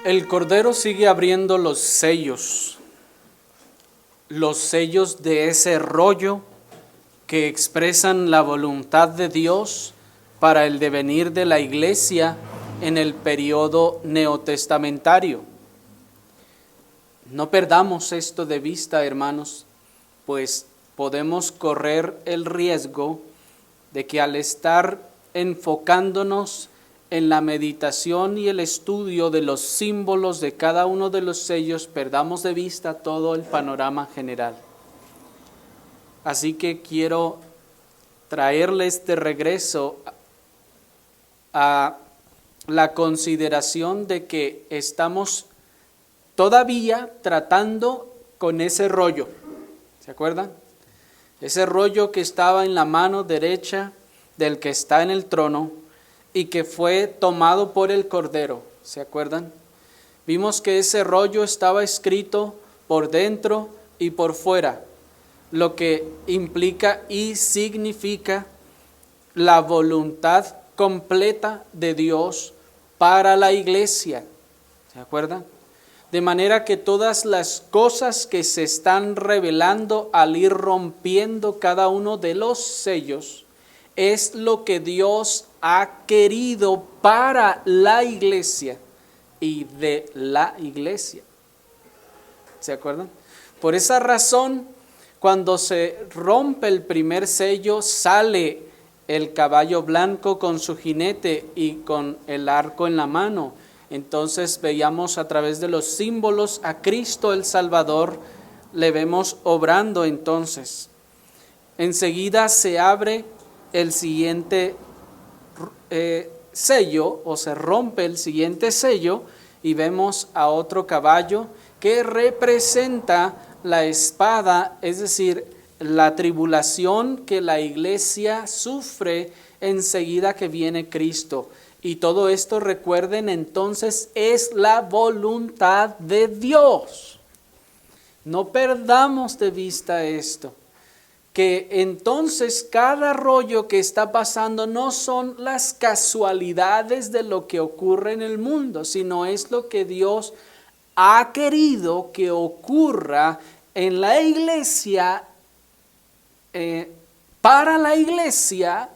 El Cordero sigue abriendo los sellos de ese rollo que expresan la voluntad de Dios para el devenir de la Iglesia en el periodo neotestamentario. No perdamos esto de vista, hermanos, pues podemos correr el riesgo de que al estar enfocándonos en la meditación y el estudio de los símbolos de cada uno de los sellos, perdamos de vista todo el panorama general. Así que quiero traerles de regreso a la consideración de que estamos todavía tratando con ese rollo. ¿Se acuerdan? Ese rollo que estaba en la mano derecha del que está en el trono y que fue tomado por el Cordero. ¿Se acuerdan? Vimos que ese rollo estaba escrito por dentro y por fuera, lo que implica y significa la voluntad completa de Dios para la iglesia. ¿Se acuerdan? De manera que todas las cosas que se están revelando al ir rompiendo cada uno de los sellos es lo que Dios ha querido para la iglesia y de la iglesia. ¿Se acuerdan? Por esa razón, cuando se rompe el primer sello, sale el caballo blanco con su jinete y con el arco en la mano. Entonces veíamos a través de los símbolos a Cristo el Salvador, le vemos obrando entonces. Enseguida se abre el siguiente sello, o se rompe el siguiente sello, y vemos a otro caballo que representa la espada, es decir, la tribulación que la iglesia sufre enseguida que viene Cristo. Y todo esto, recuerden entonces, es la voluntad de Dios. No perdamos de vista esto, que entonces cada rollo que está pasando no son las casualidades de lo que ocurre en el mundo, sino es lo que Dios ha querido que ocurra en la iglesia, para la iglesia,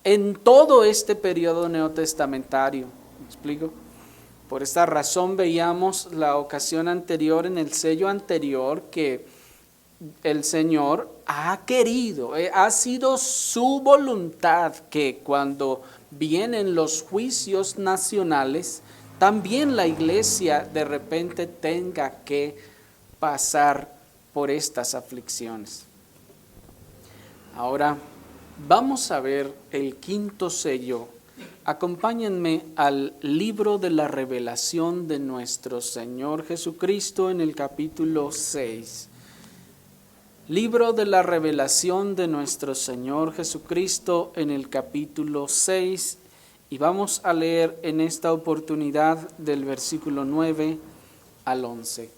en todo este periodo neotestamentario. ¿Me explico? Por esta razón veíamos la ocasión anterior, en el sello anterior, que el Señor ha querido, ha sido su voluntad que cuando vienen los juicios nacionales, también la iglesia de repente tenga que pasar por estas aflicciones. Ahora vamos a ver el quinto sello. Acompáñenme al libro de la revelación de nuestro Señor Jesucristo en el capítulo 6. Libro de la revelación de nuestro Señor Jesucristo en el capítulo 6, y vamos a leer en esta oportunidad del versículo 9 al 11.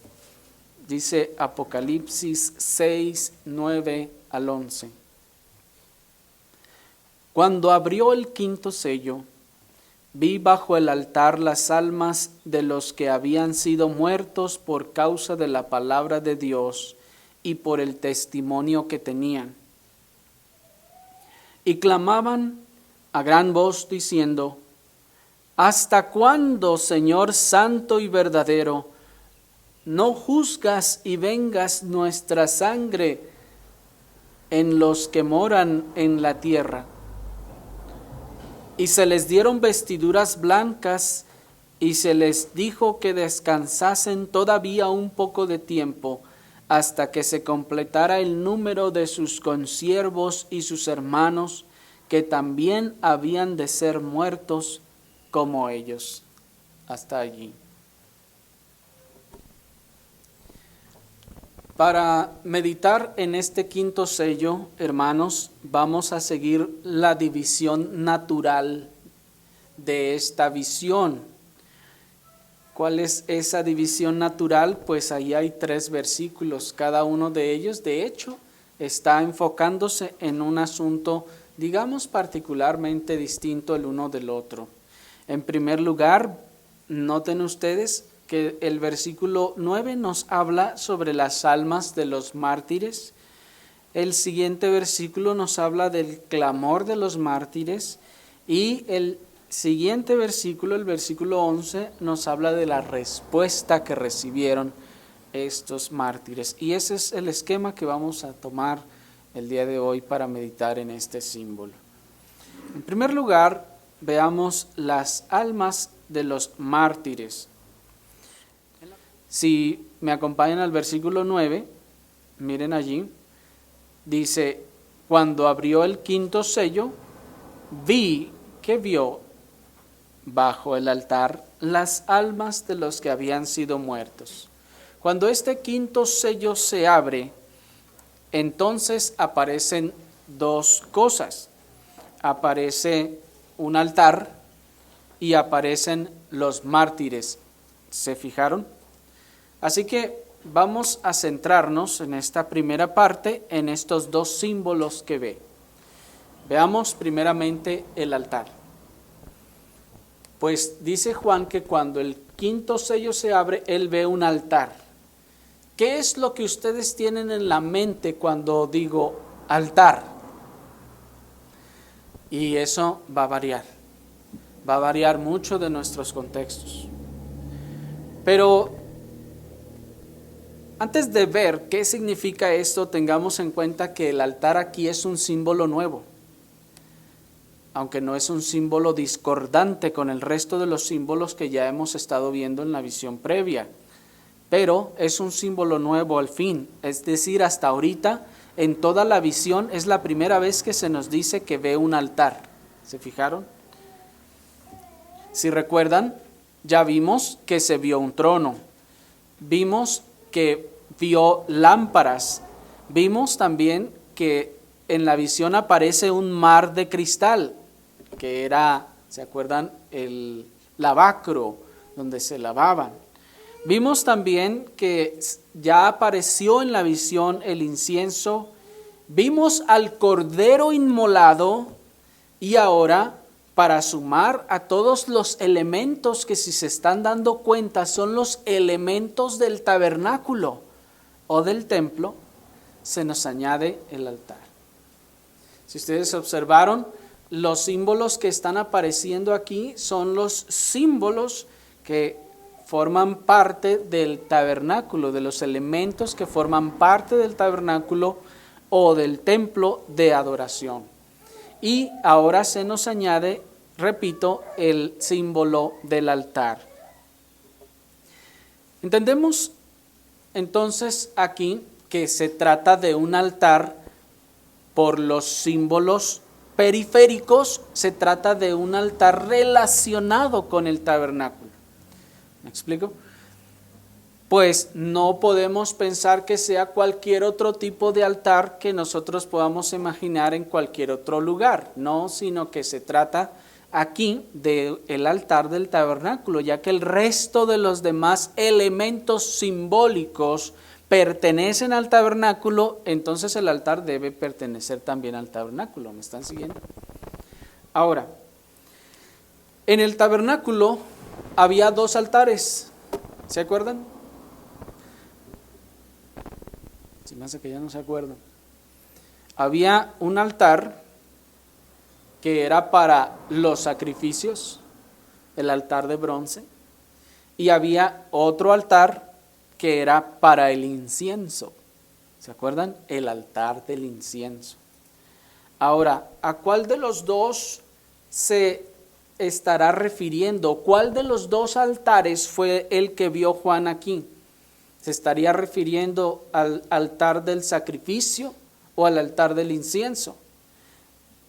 Dice Apocalipsis 6, 9 al 11. Cuando abrió el quinto sello, vi bajo el altar las almas de los que habían sido muertos por causa de la palabra de Dios y por el testimonio que tenían. Y clamaban a gran voz diciendo: ¿Hasta cuándo, Señor santo y verdadero, no juzgas y vengas nuestra sangre en los que moran en la tierra? Y se les dieron vestiduras blancas, y se les dijo que descansasen todavía un poco de tiempo, hasta que se completara el número de sus consiervos y sus hermanos, que también habían de ser muertos como ellos. Hasta allí. Para meditar en este quinto sello, hermanos, vamos a seguir la división natural de esta visión. ¿Cuál es esa división natural? Pues ahí hay 3 versículos, cada uno de ellos, de hecho, está enfocándose en un asunto, digamos, particularmente distinto el uno del otro. En primer lugar, noten ustedes que el versículo 9 nos habla sobre las almas de los mártires. El siguiente versículo nos habla del clamor de los mártires y el siguiente versículo, el versículo 11, nos habla de la respuesta que recibieron estos mártires. Y ese es el esquema que vamos a tomar el día de hoy para meditar en este símbolo. En primer lugar, veamos las almas de los mártires. Si me acompañan al versículo 9, miren allí, dice, cuando abrió el quinto sello, vi que vio bajo el altar las almas de los que habían sido muertos. Cuando este quinto sello se abre, entonces aparecen dos cosas. Aparece un altar y aparecen los mártires. ¿Se fijaron? Así que vamos a centrarnos en esta primera parte, en estos dos símbolos que ve. Veamos primeramente el altar. Pues dice Juan que cuando el quinto sello se abre, él ve un altar. ¿Qué es lo que ustedes tienen en la mente cuando digo altar? Y eso va a variar mucho de nuestros contextos. Pero antes de ver qué significa esto, tengamos en cuenta que el altar aquí es un símbolo nuevo, aunque no es un símbolo discordante con el resto de los símbolos que ya hemos estado viendo en la visión previa, pero es un símbolo nuevo al fin, es decir, hasta ahorita en toda la visión es la primera vez que se nos dice que ve un altar. ¿Se fijaron? Si recuerdan, ya vimos que se vio un trono, vimos que vio lámparas, vimos también que en la visión aparece un mar de cristal, que era, ¿se acuerdan? El lavacro donde se lavaban. Vimos también que ya apareció en la visión el incienso, vimos al cordero inmolado y ahora, para sumar a todos los elementos que, si se están dando cuenta, son los elementos del tabernáculo o del templo, se nos añade el altar. Si ustedes observaron, los símbolos que están apareciendo aquí son los símbolos que forman parte del tabernáculo, de los elementos que forman parte del tabernáculo o del templo de adoración. Y ahora se nos añade, repito, el símbolo del altar. Entendemos entonces aquí que se trata de un altar por los símbolos periféricos, se trata de un altar relacionado con el tabernáculo. ¿Me explico? Pues no podemos pensar que sea cualquier otro tipo de altar que nosotros podamos imaginar en cualquier otro lugar, no, sino que se trata aquí del altar del tabernáculo, ya que el resto de los demás elementos simbólicos pertenecen al tabernáculo, entonces el altar debe pertenecer también al tabernáculo. ¿Me están siguiendo? Ahora, en el tabernáculo había dos altares, ¿se acuerdan? Se me hace que ya no se acuerdan. Había un altar que era para los sacrificios, el altar de bronce, y había otro altar que era para el incienso. ¿Se acuerdan? El altar del incienso. Ahora, ¿a cuál de los dos se estará refiriendo? ¿Cuál de los dos altares fue el que vio Juan aquí? ¿Se estaría refiriendo al altar del sacrificio o al altar del incienso?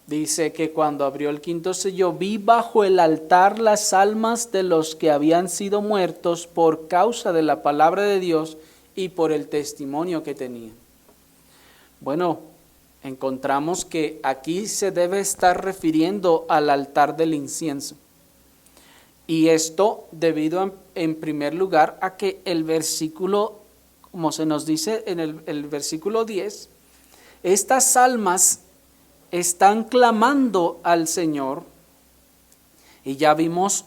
Dice que cuando abrió el quinto sello, vi bajo el altar las almas de los que habían sido muertos por causa de la palabra de Dios y por el testimonio que tenían. Bueno, encontramos que aquí se debe estar refiriendo al altar del incienso. Y esto debido en primer lugar a que el versículo, como se nos dice en el versículo 10, estas almas están clamando al Señor, y ya vimos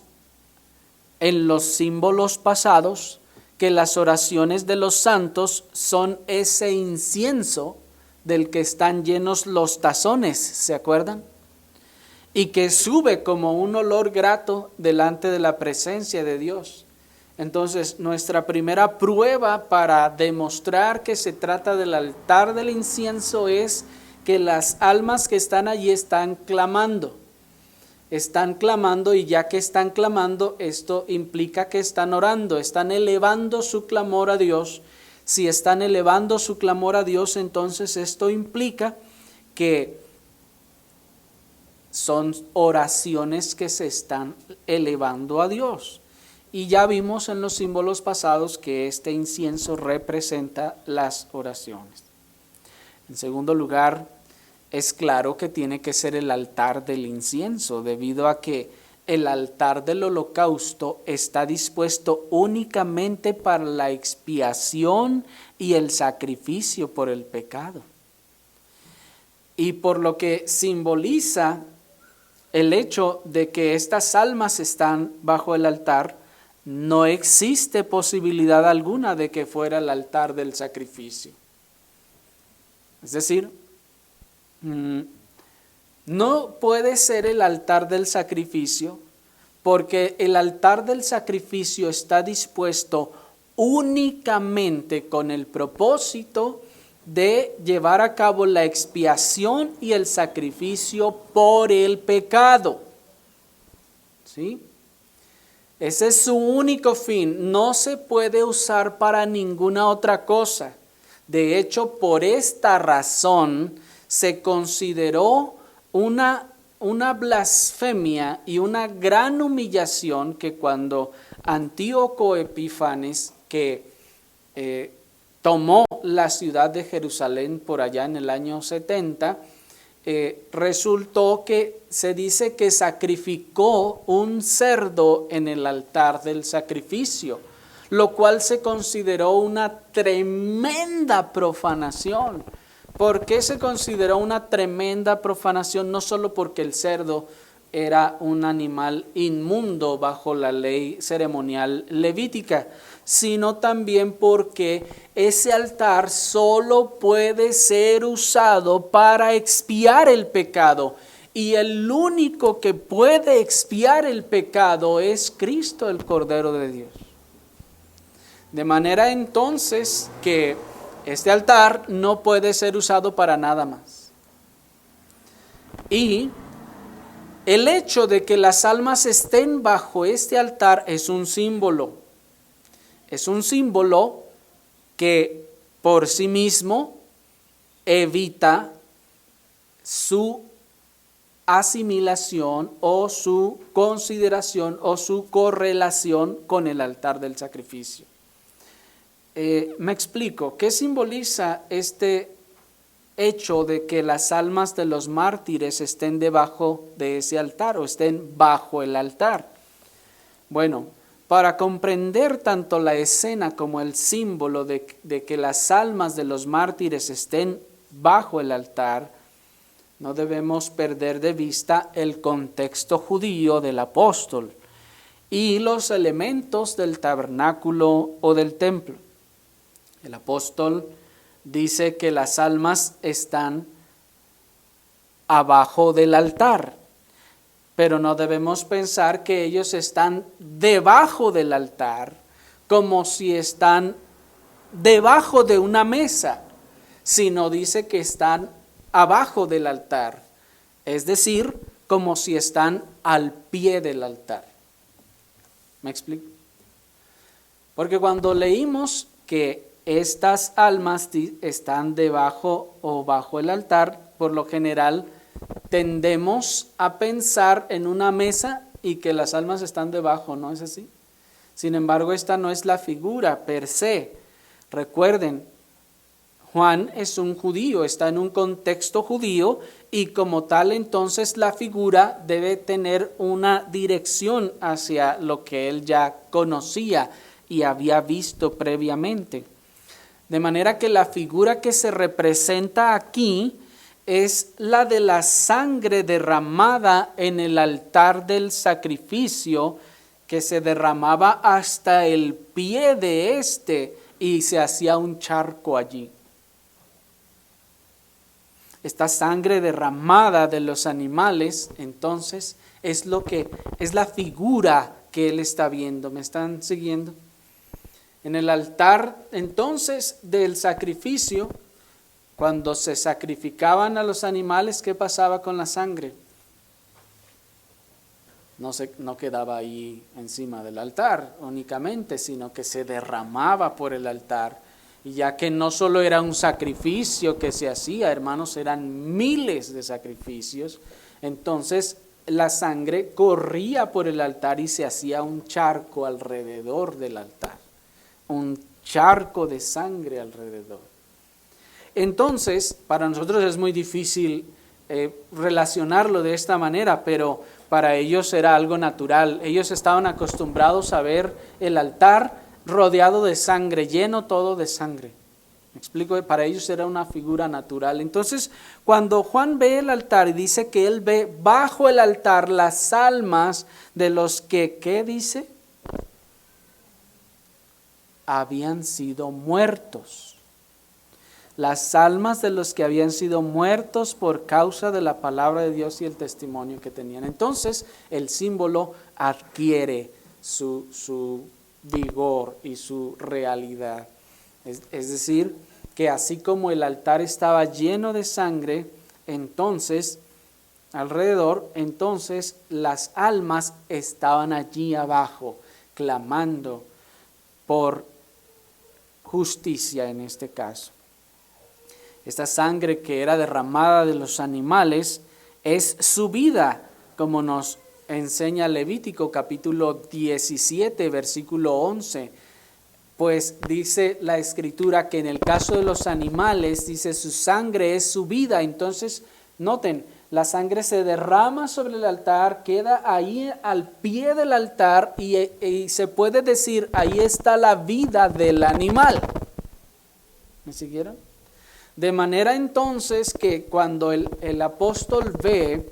en los símbolos pasados que las oraciones de los santos son ese incienso del que están llenos los tazones, ¿se acuerdan? Y que sube como un olor grato delante de la presencia de Dios. Entonces, nuestra primera prueba para demostrar que se trata del altar del incienso es que las almas que están allí están clamando. Están clamando, y ya que están clamando, esto implica que están orando, están elevando su clamor a Dios. Si están elevando su clamor a Dios, entonces esto implica que son oraciones que se están elevando a Dios. Y ya vimos en los símbolos pasados que este incienso representa las oraciones. En segundo lugar, es claro que tiene que ser el altar del incienso, debido a que el altar del holocausto está dispuesto únicamente para la expiación y el sacrificio por el pecado. Y por lo que simboliza el hecho de que estas almas están bajo el altar, no existe posibilidad alguna de que fuera el altar del sacrificio. Es decir, no puede ser el altar del sacrificio, porque el altar del sacrificio está dispuesto únicamente con el propósito de llevar a cabo la expiación y el sacrificio por el pecado. ¿Sí? Ese es su único fin, no se puede usar para ninguna otra cosa. De hecho, por esta razón se consideró una blasfemia y una gran humillación que cuando Antíoco Epífanes, que tomó la ciudad de Jerusalén por allá en el año 70, resultó que se dice que sacrificó un cerdo en el altar del sacrificio, lo cual se consideró una tremenda profanación. ¿Por qué se consideró una tremenda profanación? No solo porque el cerdo era un animal inmundo bajo la ley ceremonial levítica, sino también porque ese altar solo puede ser usado para expiar el pecado, y el único que puede expiar el pecado es Cristo, el Cordero de Dios. De manera entonces que este altar no puede ser usado para nada más. Y el hecho de que las almas estén bajo este altar es un símbolo. Es un símbolo que por sí mismo evita su asimilación o su consideración o su correlación con el altar del sacrificio. Me explico, ¿qué simboliza este hecho de que las almas de los mártires estén debajo de ese altar o estén bajo el altar? Bueno, para comprender tanto la escena como el símbolo de que las almas de los mártires estén bajo el altar, no debemos perder de vista el contexto judío del apóstol y los elementos del tabernáculo o del templo. El apóstol dice que las almas están abajo del altar, pero no debemos pensar que ellos están debajo del altar como si están debajo de una mesa, sino dice que están abajo del altar, es decir, como si están al pie del altar. ¿Me explico? Porque cuando leímos que estas almas están debajo o bajo el altar, por lo general tendemos a pensar en una mesa y que las almas están debajo, ¿no es así? Sin embargo, esta no es la figura per se. Recuerden, Juan es un judío, está en un contexto judío y como tal entonces la figura debe tener una dirección hacia lo que él ya conocía y había visto previamente. De manera que la figura que se representa aquí es la de la sangre derramada en el altar del sacrificio que se derramaba hasta el pie de éste y se hacía un charco allí. Esta sangre derramada de los animales, entonces, es la figura que él está viendo. ¿Me están siguiendo? En el altar, entonces, del sacrificio, cuando se sacrificaban a los animales, ¿qué pasaba con la sangre? No quedaba ahí encima del altar únicamente, sino que se derramaba por el altar. Y ya que no solo era un sacrificio que se hacía, hermanos, eran miles de sacrificios, entonces la sangre corría por el altar y se hacía un charco alrededor del altar, un charco de sangre alrededor. Entonces, para nosotros es muy difícil relacionarlo de esta manera, pero para ellos era algo natural. Ellos estaban acostumbrados a ver el altar rodeado de sangre, lleno todo de sangre. ¿Me explico? Para ellos era una figura natural. Entonces, cuando Juan ve el altar y dice que él ve bajo el altar las almas de los que, ¿qué dice? Habían sido muertos. Las almas de los que habían sido muertos por causa de la palabra de Dios y el testimonio que tenían. Entonces, el símbolo adquiere su vigor y su realidad. Es decir, que así como el altar estaba lleno de sangre, entonces, alrededor, entonces las almas estaban allí abajo, clamando por justicia en este caso. Esta sangre que era derramada de los animales es su vida, como nos enseña Levítico capítulo 17, versículo 11. Pues dice la Escritura que en el caso de los animales, dice su sangre es su vida. Entonces, noten, la sangre se derrama sobre el altar, queda ahí al pie del altar y se puede decir, ahí está la vida del animal. ¿Me siguieron? De manera entonces que cuando el apóstol ve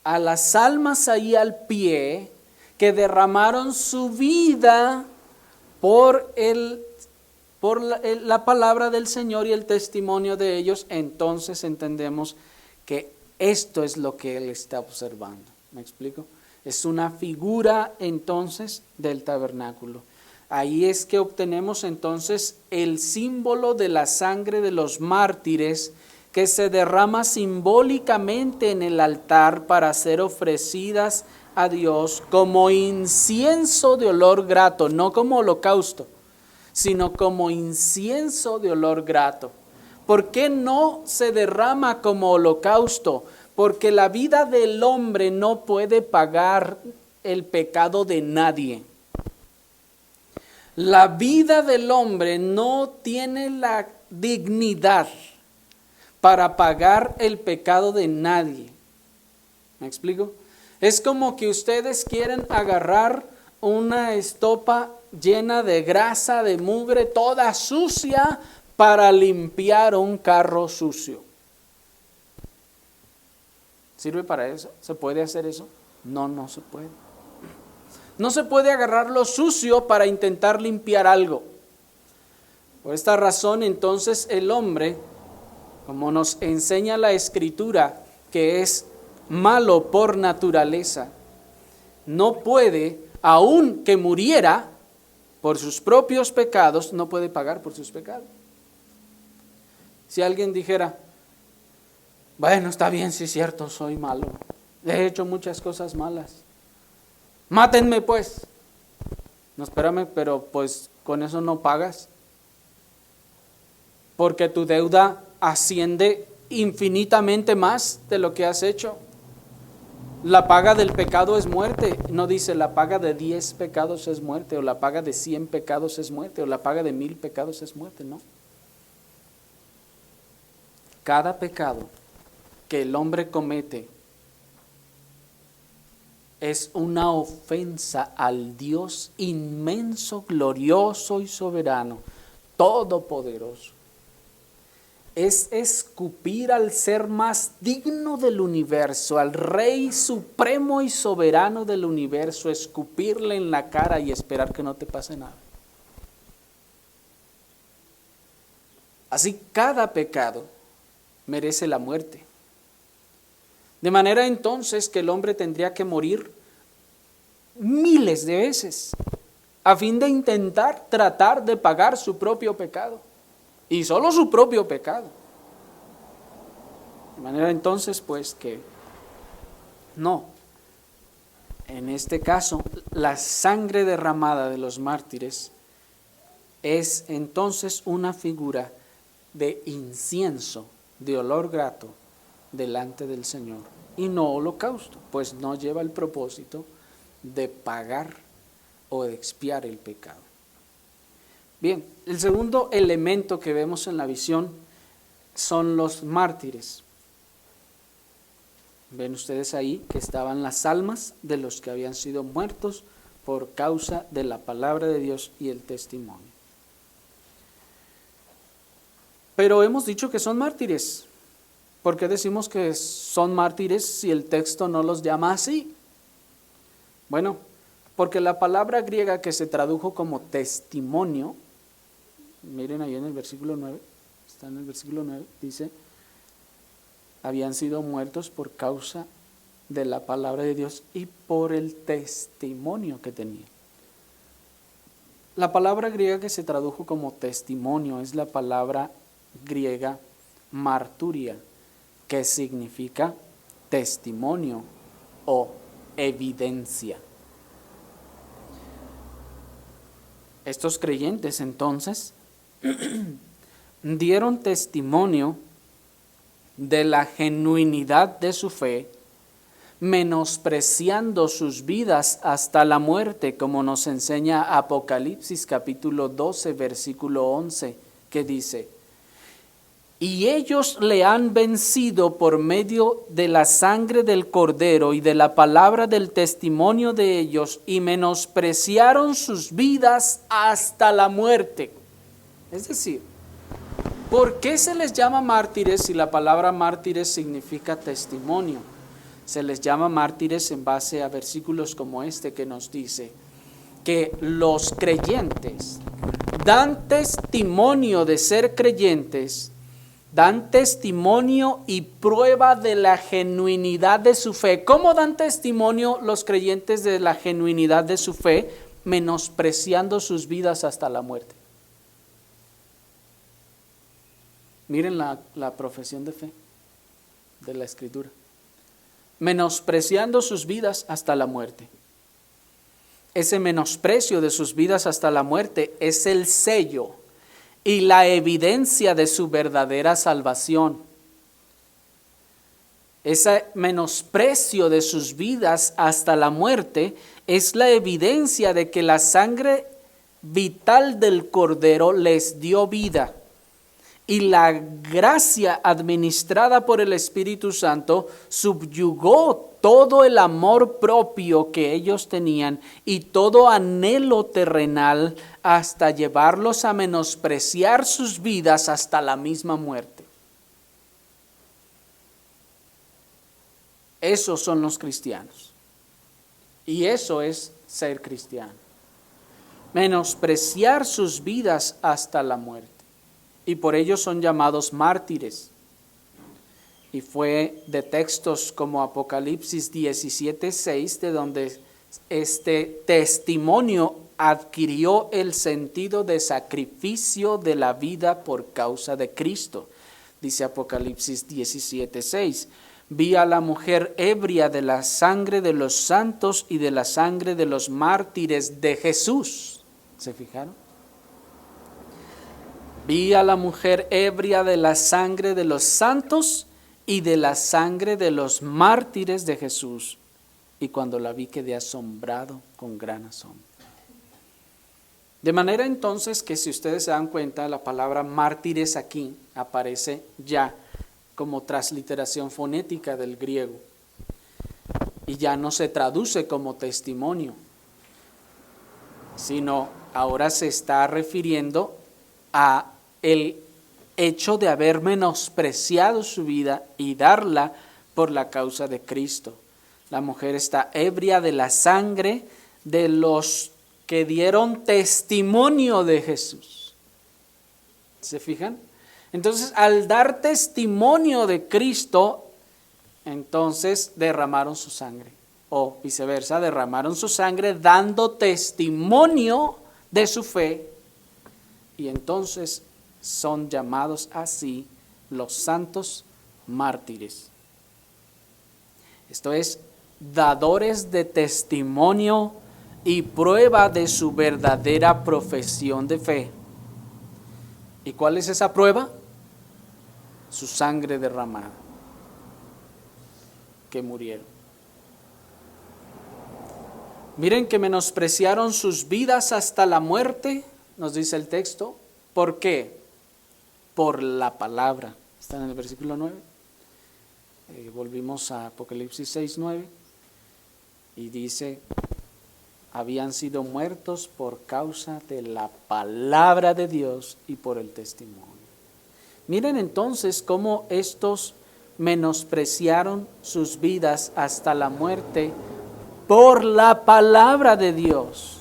a las almas ahí al pie que derramaron su vida por la palabra del Señor y el testimonio de ellos, entonces entendemos que esto es lo que él está observando. ¿Me explico? Es una figura entonces del tabernáculo. Ahí es que obtenemos entonces el símbolo de la sangre de los mártires que se derrama simbólicamente en el altar para ser ofrecidas a Dios como incienso de olor grato, no como holocausto, sino como incienso de olor grato. ¿Por qué no se derrama como holocausto? Porque la vida del hombre no puede pagar el pecado de nadie. La vida del hombre no tiene la dignidad para pagar el pecado de nadie. ¿Me explico? Es como que ustedes quieren agarrar una estopa llena de grasa, de mugre, toda sucia, para limpiar un carro sucio. ¿Sirve para eso? ¿Se puede hacer eso? No se puede. No se puede agarrar lo sucio para intentar limpiar algo. Por esta razón, entonces, el hombre, como nos enseña la Escritura, que es malo por naturaleza, no puede, aun que muriera por sus propios pecados, no puede pagar por sus pecados. Si alguien dijera, bueno, está bien, sí es cierto, soy malo, he hecho muchas cosas malas, mátenme pues. No, espérame, pero pues con eso no pagas, porque tu deuda asciende infinitamente más de lo que has hecho. La paga del pecado es muerte. No dice la paga de 10 pecados es muerte, o la paga de 100 pecados es muerte, o la paga de 1000 pecados es muerte, no. Cada pecado que el hombre comete es una ofensa al Dios inmenso, glorioso y soberano, todopoderoso. es escupir al ser más digno del universo, al Rey supremo y soberano del universo, escupirle en la cara y esperar que no te pase nada. Así cada pecado merece la muerte. De manera entonces que el hombre tendría que morir miles de veces a fin de intentar tratar de pagar su propio pecado. Y solo su propio pecado. De manera entonces pues que no. En este caso, la sangre derramada de los mártires es entonces una figura de incienso, de olor grato delante del Señor, y no holocausto, pues no lleva el propósito de pagar o de expiar el pecado. Bien, el segundo elemento que vemos en la visión son los mártires. Ven ustedes ahí que estaban las almas de los que habían sido muertos por causa de la palabra de Dios y el testimonio. Pero hemos dicho que son mártires. ¿Por qué decimos que son mártires si el texto no los llama así? Bueno, porque la palabra griega que se tradujo como testimonio, miren ahí en el versículo 9, está en el versículo 9, dice, habían sido muertos por causa de la palabra de Dios y por el testimonio que tenían. La palabra griega que se tradujo como testimonio es la palabra griega marturia, que significa testimonio o evidencia. Estos creyentes entonces dieron testimonio de la genuinidad de su fe, menospreciando sus vidas hasta la muerte, como nos enseña Apocalipsis capítulo 12, versículo 11, que dice: y ellos le han vencido por medio de la sangre del Cordero y de la palabra del testimonio de ellos, y menospreciaron sus vidas hasta la muerte. Es decir, ¿por qué se les llama mártires si la palabra mártires significa testimonio? Se les llama mártires en base a versículos como este que nos dice que los creyentes dan testimonio de ser creyentes, dan testimonio y prueba de la genuinidad de su fe. ¿Cómo dan testimonio los creyentes de la genuinidad de su fe? Menospreciando sus vidas hasta la muerte. Miren la profesión de fe de la Escritura. Menospreciando sus vidas hasta la muerte. Ese menosprecio de sus vidas hasta la muerte es el sello y la evidencia de su verdadera salvación. Ese menosprecio de sus vidas hasta la muerte es la evidencia de que la sangre vital del Cordero les dio vida. Y la gracia administrada por el Espíritu Santo subyugó todo el amor propio que ellos tenían y todo anhelo terrenal hasta llevarlos a menospreciar sus vidas hasta la misma muerte. Esos son los cristianos. Y eso es ser cristiano. Menospreciar sus vidas hasta la muerte. Y por ello son llamados mártires. Y fue de textos como Apocalipsis 17:6 de donde este testimonio adquirió el sentido de sacrificio de la vida por causa de Cristo. Dice Apocalipsis 17:6, vi a la mujer ebria de la sangre de los santos y de la sangre de los mártires de Jesús. ¿Se fijaron? Vi a la mujer ebria de la sangre de los santos y de la sangre de los mártires de Jesús. Y cuando la vi quedé asombrado con gran asombro. De manera entonces que si ustedes se dan cuenta, la palabra mártires aquí aparece ya como transliteración fonética del griego. Y ya no se traduce como testimonio, sino ahora se está refiriendo a el hecho de haber menospreciado su vida y darla por la causa de Cristo. La mujer está ebria de la sangre de los que dieron testimonio de Jesús. ¿Se fijan? Entonces, al dar testimonio de Cristo, entonces derramaron su sangre. O viceversa, derramaron su sangre dando testimonio de su fe. Y entonces son llamados así los santos mártires. Esto es, dadores de testimonio y prueba de su verdadera profesión de fe. ¿Y cuál es esa prueba? Su sangre derramada, que murieron. Miren que menospreciaron sus vidas hasta la muerte, nos dice el texto. ¿Por qué? Por la palabra. Está en el versículo 9. Volvimos a Apocalipsis 6:9 y dice, habían sido muertos por causa de la palabra de Dios y por el testimonio. Miren entonces cómo estos menospreciaron sus vidas hasta la muerte por la palabra de Dios.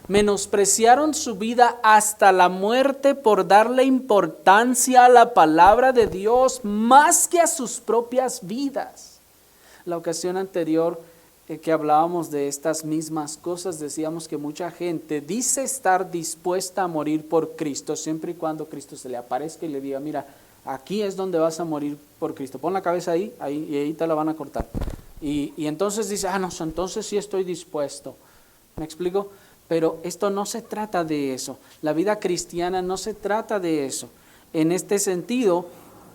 Menospreciaron su vida hasta la muerte por darle importancia a la palabra de Dios más que a sus propias vidas. La ocasión anterior que hablábamos de estas mismas cosas, decíamos que mucha gente dice estar dispuesta a morir por Cristo siempre y cuando Cristo se le aparezca y le diga, mira, aquí es donde vas a morir por Cristo, pon la cabeza ahí y ahí te la van a cortar. Y entonces dice, no, entonces sí estoy dispuesto. ¿Me explico? Pero esto no se trata de eso. La vida cristiana no se trata de eso. En este sentido,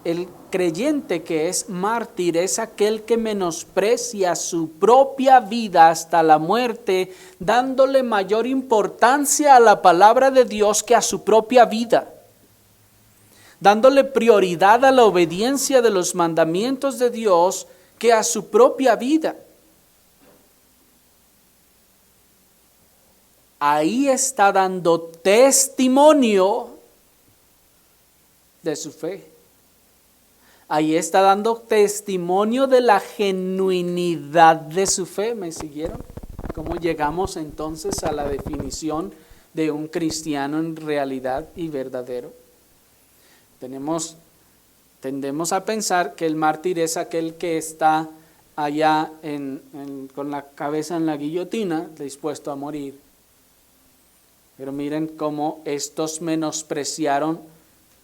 el creyente que es mártir es aquel que menosprecia su propia vida hasta la muerte, dándole mayor importancia a la palabra de Dios que a su propia vida, dándole prioridad a la obediencia de los mandamientos de Dios que a su propia vida. Ahí está dando testimonio de su fe. Ahí está dando testimonio de la genuinidad de su fe. ¿Me siguieron? ¿Cómo llegamos entonces a la definición de un cristiano en realidad y verdadero? Tendemos a pensar que el mártir es aquel que está allá con la cabeza en la guillotina, dispuesto a morir. Pero miren cómo estos menospreciaron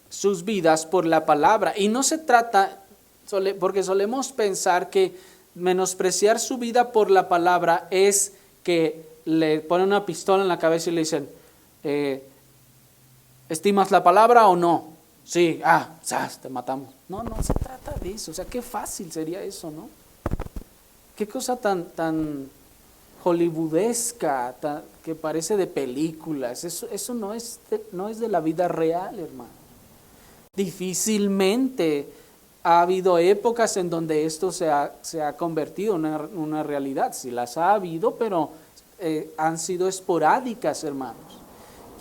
sus vidas por la palabra. Y no se trata, porque solemos pensar que menospreciar su vida por la palabra es que le ponen una pistola en la cabeza y le dicen, ¿estimas la palabra o no? Sí, te matamos. No se trata de eso. O sea, qué fácil sería eso, ¿no? Qué cosa tan hollywoodesca, que parece de películas. Eso no es de la vida real, hermano. Difícilmente ha habido épocas en donde esto se ha convertido en una realidad. Sí las ha habido, pero han sido esporádicas, hermanos.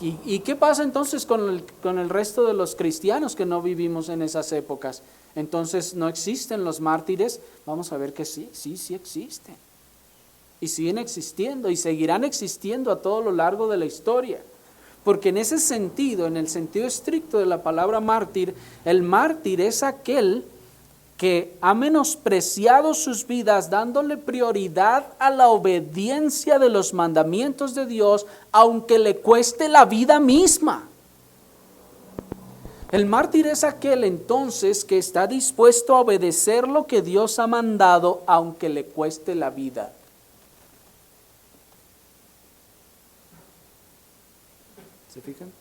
¿Y qué pasa entonces con el resto de los cristianos que no vivimos en esas épocas? Entonces, ¿no existen los mártires? Vamos a ver que sí existen. Y siguen existiendo y seguirán existiendo a todo lo largo de la historia. Porque en ese sentido, en el sentido estricto de la palabra mártir, el mártir es aquel que ha menospreciado sus vidas dándole prioridad a la obediencia de los mandamientos de Dios, aunque le cueste la vida misma. El mártir es aquel entonces que está dispuesto a obedecer lo que Dios ha mandado, aunque le cueste la vida. ¿Se fijan?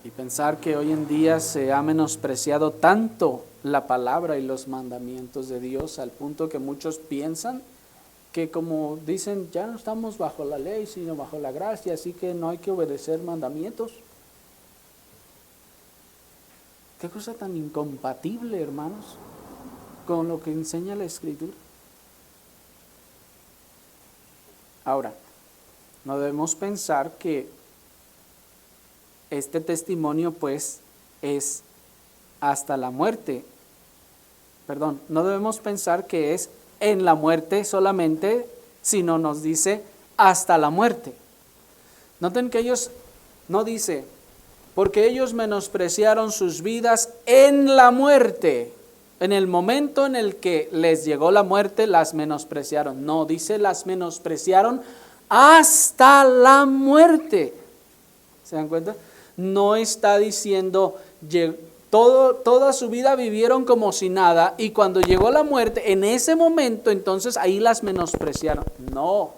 Y pensar que hoy en día se ha menospreciado tanto la palabra y los mandamientos de Dios al punto que muchos piensan que, como dicen, ya no estamos bajo la ley sino bajo la gracia, así que no hay que obedecer mandamientos. Qué cosa tan incompatible, hermanos, con lo que enseña la Escritura. Ahora, no debemos pensar que este testimonio pues es hasta la muerte. Perdón, no debemos pensar que es en la muerte solamente, sino nos dice hasta la muerte. Noten que ellos no dice, porque ellos menospreciaron sus vidas en la muerte. En el momento en el que les llegó la muerte, las menospreciaron. No, dice las menospreciaron hasta la muerte. ¿Se dan cuenta? No está diciendo, toda su vida vivieron como si nada y cuando llegó la muerte, en ese momento, entonces ahí las menospreciaron. No,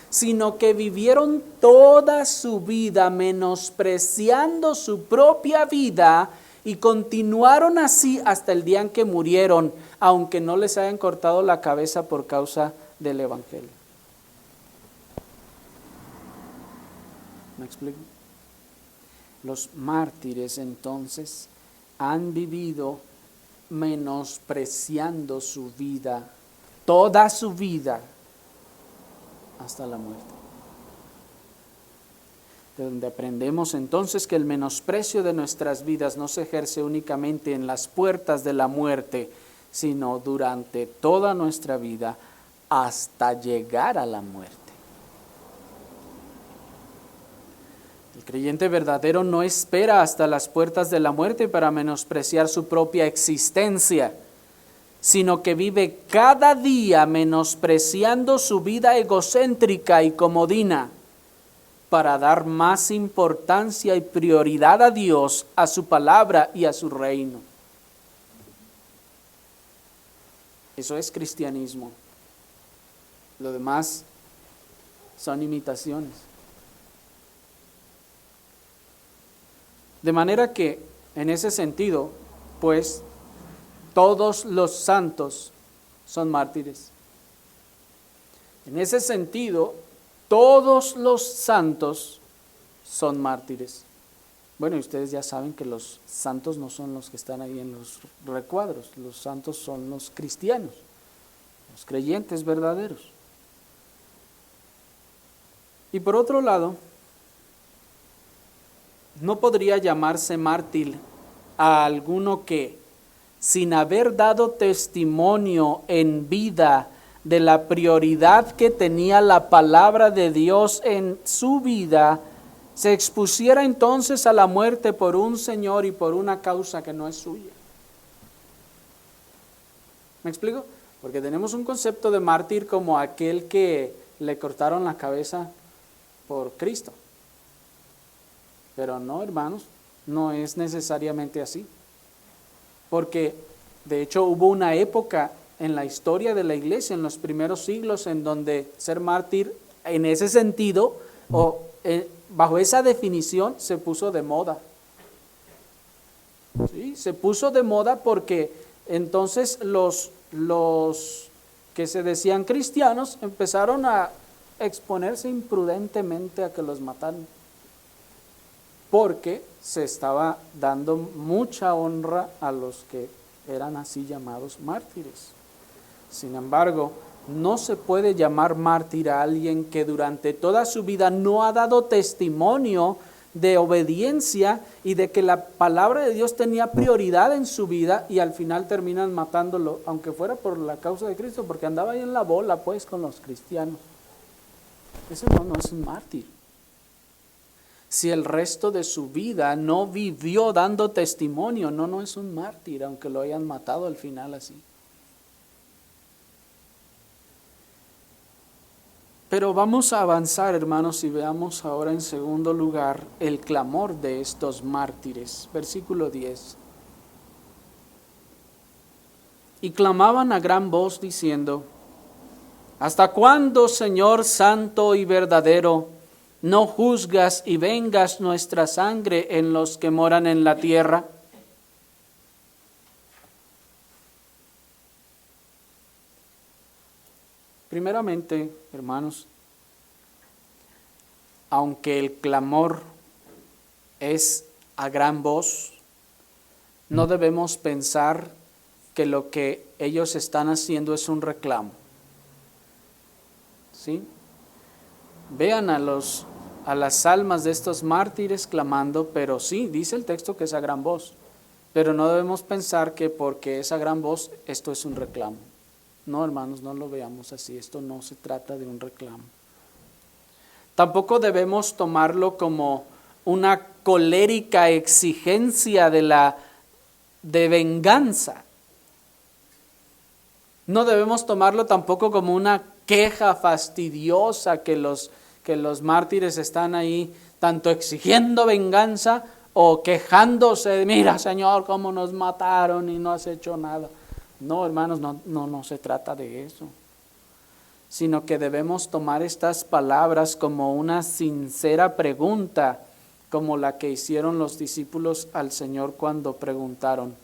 sino que vivieron toda su vida menospreciando su propia vida y continuaron así hasta el día en que murieron, aunque no les hayan cortado la cabeza por causa del Evangelio. ¿Me explico? Los mártires entonces han vivido menospreciando su vida, toda su vida, hasta la muerte. De donde aprendemos entonces que el menosprecio de nuestras vidas no se ejerce únicamente en las puertas de la muerte, sino durante toda nuestra vida hasta llegar a la muerte. El creyente verdadero no espera hasta las puertas de la muerte para menospreciar su propia existencia, sino que vive cada día menospreciando su vida egocéntrica y comodina para dar más importancia y prioridad a Dios, a su palabra y a su reino. Eso es cristianismo. Lo demás son imitaciones. De manera que, en ese sentido, pues, todos los santos son mártires. En ese sentido, todos los santos son mártires. Bueno, y ustedes ya saben que los santos no son los que están ahí en los recuadros. Los santos son los cristianos, los creyentes verdaderos. Y por otro lado, no podría llamarse mártir a alguno que, sin haber dado testimonio en vida de la prioridad que tenía la palabra de Dios en su vida, se expusiera entonces a la muerte por un Señor y por una causa que no es suya. ¿Me explico? Porque tenemos un concepto de mártir como aquel que le cortaron la cabeza por Cristo. Pero no, hermanos, no es necesariamente así. Porque de hecho hubo una época en la historia de la iglesia, en los primeros siglos, en donde ser mártir en ese sentido, o bajo esa definición, se puso de moda. ¿Sí? Se puso de moda porque entonces los que se decían cristianos empezaron a exponerse imprudentemente a que los mataran, porque se estaba dando mucha honra a los que eran así llamados mártires. Sin embargo, no se puede llamar mártir a alguien que durante toda su vida no ha dado testimonio de obediencia y de que la palabra de Dios tenía prioridad en su vida, y al final terminan matándolo, aunque fuera por la causa de Cristo, porque andaba ahí en la bola pues con los cristianos. Ese no es un mártir. Si el resto de su vida no vivió dando testimonio, no es un mártir, aunque lo hayan matado al final así. Pero vamos a avanzar, hermanos, y veamos ahora en segundo lugar el clamor de estos mártires. Versículo 10. Y clamaban a gran voz diciendo: ¿hasta cuándo, Señor santo y verdadero, no juzgas y vengas nuestra sangre en los que moran en la tierra? Primeramente, hermanos, aunque el clamor es a gran voz, no debemos pensar que lo que ellos están haciendo es un reclamo. ¿Sí? Vean a los a las almas de estos mártires clamando, pero sí, dice el texto que es a gran voz, pero no debemos pensar que porque es a gran voz esto es un reclamo. No, hermanos, no lo veamos así, esto no se trata de un reclamo. Tampoco debemos tomarlo como una colérica exigencia de venganza. No debemos tomarlo tampoco como una queja fastidiosa que los mártires están ahí tanto exigiendo venganza o quejándose, mira Señor, cómo nos mataron y no has hecho nada. No, hermanos, no se trata de eso, sino que debemos tomar estas palabras como una sincera pregunta, como la que hicieron los discípulos al Señor cuando preguntaron,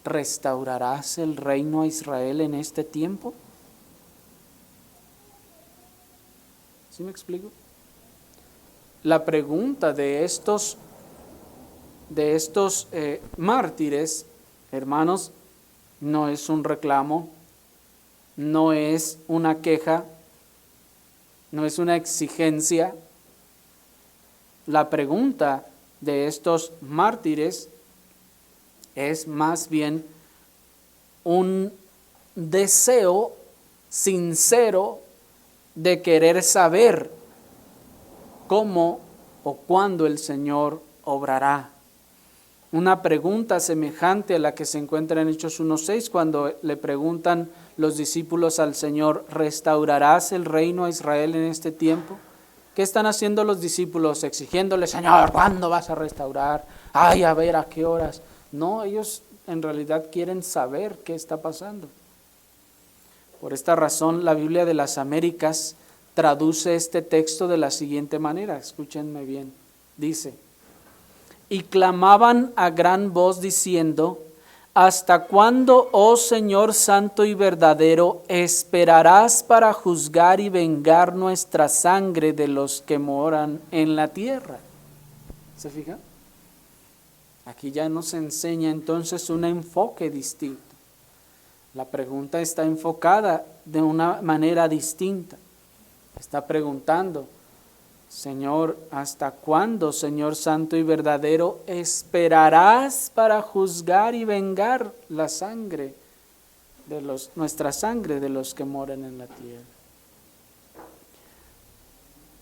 ¿restaurarás el reino a Israel en este tiempo? ¿Sí me explico? La pregunta de estos mártires, hermanos, no es un reclamo, no es una queja, no es una exigencia. La pregunta de estos mártires es más bien un deseo sincero de querer saber cómo o cuándo el Señor obrará. Una pregunta semejante a la que se encuentra en Hechos 1:6 cuando le preguntan los discípulos al Señor, ¿restaurarás el reino a Israel en este tiempo? ¿Qué están haciendo los discípulos? Exigiéndole, Señor, ¿cuándo vas a restaurar? Ay, a ver, ¿a qué horas? No, ellos en realidad quieren saber qué está pasando. Por esta razón, la Biblia de las Américas traduce este texto de la siguiente manera, escúchenme bien, dice, y clamaban a gran voz diciendo, ¿hasta cuándo, oh Señor santo y verdadero, esperarás para juzgar y vengar nuestra sangre de los que moran en la tierra? ¿Se fijan? Aquí ya nos enseña entonces un enfoque distinto. La pregunta está enfocada de una manera distinta. Está preguntando, Señor, ¿hasta cuándo, Señor santo y verdadero, esperarás para juzgar y vengar la sangre nuestra sangre de los que moran en la tierra?